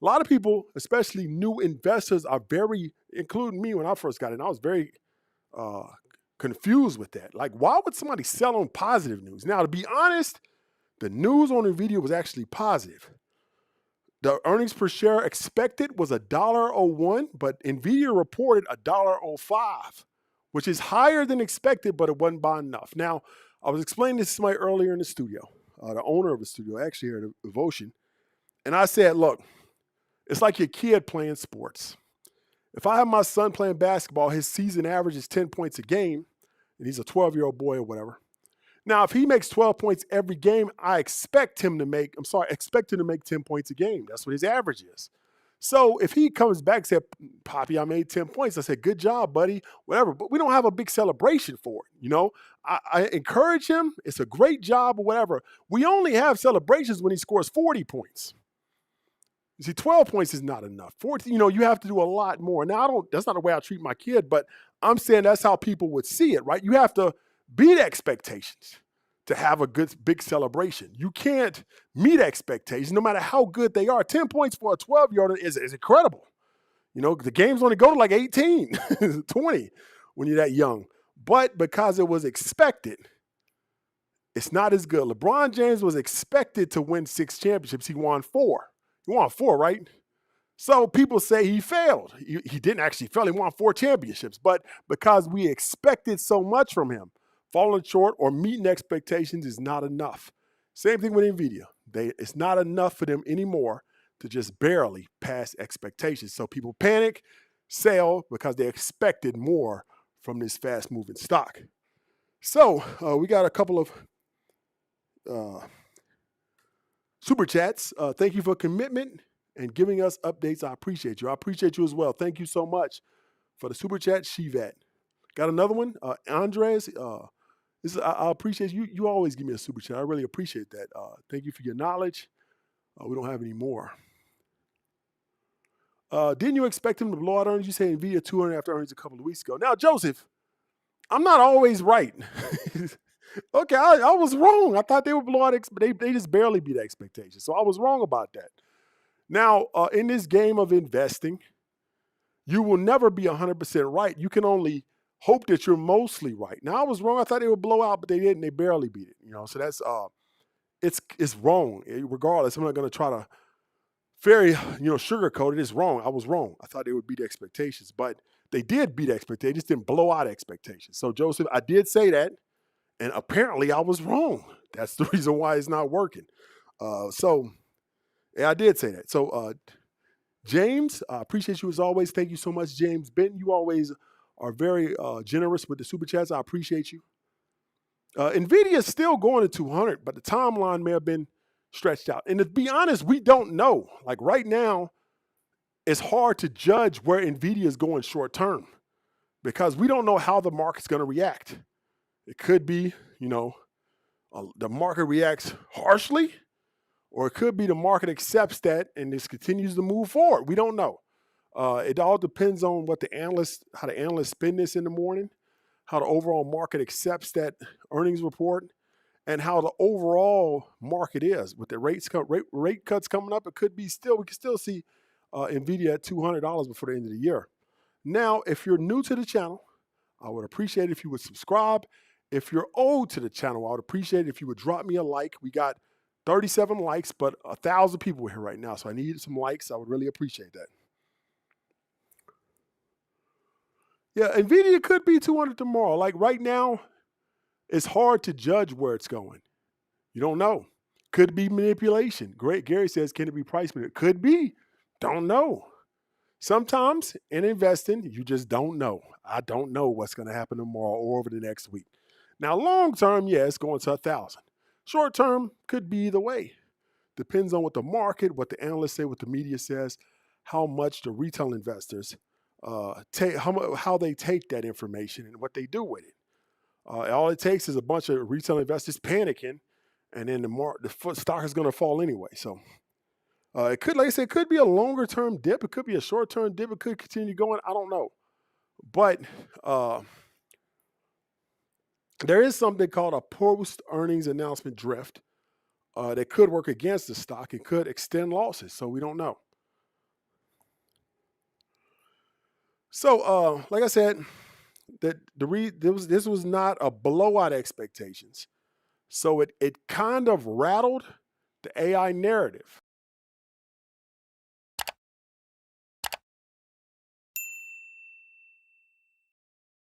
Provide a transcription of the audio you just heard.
A lot of people, especially new investors, are very, including me when I first got in, I was very uh, confused with that. Like, why would somebody sell on positive news? Now, to be honest, the news on NVIDIA was actually positive. The earnings per share expected was $1.01, but NVIDIA reported $1.05, which is higher than expected, but it wasn't by enough. Now, I was explaining this to somebody earlier in the studio, the owner of the studio, actually here at Devotion, and I said, look, it's like your kid playing sports. If I have my son playing basketball, his season average is 10 points a game, and he's a 12-year-old boy or whatever. Now, if he makes 12 points every game, I expect him to make 10 points a game. That's what his average is. So if he comes back and said, Poppy, I made 10 points, I said, good job, buddy, whatever. But we don't have a big celebration for it, you know? I encourage him. It's a great job or whatever. We only have celebrations when he scores 40 points. You see, 12 points is not enough. 14, you have to do a lot more. Now, that's not the way I treat my kid, but I'm saying that's how people would see it, right? You have to beat expectations to have a good, big celebration. You can't meet expectations no matter how good they are. 10 points for a 12-year-old is incredible. The games only go to like 18, 20 when you're that young. But because it was expected, it's not as good. LeBron James was expected to win 6 championships. He won 4. He won 4, right? So people say he failed. He didn't actually fail. He won 4 championships. But because we expected so much from him, falling short or meeting expectations is not enough. Same thing with NVIDIA. It's not enough for them anymore to just barely pass expectations. So people panic, sell because they expected more from this fast-moving stock. So we got a couple of super chats. Thank you for commitment and giving us updates. I appreciate you. I appreciate you as well. Thank you so much for the super chat, Shivat. Got another one, Andres. I appreciate you. You always give me a super chat. I really appreciate that. Thank you for your knowledge. We don't have any more. Didn't you expect him to blow out earnings? You said NVIDIA 200 after earnings a couple of weeks ago. Now, Joseph, I'm not always right. Okay, I was wrong. I thought they would blow out. They just barely beat expectations. So I was wrong about that. Now, in this game of investing, you will never be 100% right. You can only hope that you're mostly right. Now, I was wrong. I thought they would blow out, but they didn't. They barely beat it. So that's it's wrong. Regardless, I'm not going to try to sugarcoat it. It's wrong. I was wrong. I thought they would beat expectations, but they did beat expectations. Didn't blow out expectations. So Joseph, I did say that, and apparently I was wrong. That's the reason why it's not working. Yeah, I did say that. So James, I appreciate you as always. Thank you so much, James Benton. You always are very generous with the super chats. I appreciate you. NVIDIA is still going to 200, but the timeline may have been stretched out. And to be honest, we don't know. Like right now, it's hard to judge where NVIDIA is going short term because we don't know how the market's going to react. It could be, the market reacts harshly, or it could be the market accepts that and this continues to move forward. We don't know. It all depends on how the analysts spin this in the morning, how the overall market accepts that earnings report, and how the overall market is. With the rate cuts coming up, we can still see NVIDIA at $200 before the end of the year. Now, if you're new to the channel, I would appreciate it if you would subscribe. If you're old to the channel, I would appreciate it if you would drop me a like. We got 37 likes, but 1,000 people here right now, so I need some likes. I would really appreciate that. Yeah, NVIDIA could be 200 tomorrow. Like right now, it's hard to judge where it's going. You don't know. Could be manipulation. Gary says, can it be price manipulation? Could be. Don't know. Sometimes in investing, you just don't know. I don't know what's going to happen tomorrow or over the next week. Now, long term, yeah, it's going to 1,000. Short term could be either way. Depends on what the market, what the analysts say, what the media says, how much the retail investors how they take that information and what they do with it. All it takes is a bunch of retail investors panicking, and then the stock is going to fall anyway. So it could, like I said, it could be a longer term dip. It could be a short term dip. It could continue going. I don't know. But there is something called a post-earnings announcement drift that could work against the stock. It could extend losses, so we don't know. So, like I said, that this was not a blowout expectations. So it kind of rattled the AI narrative.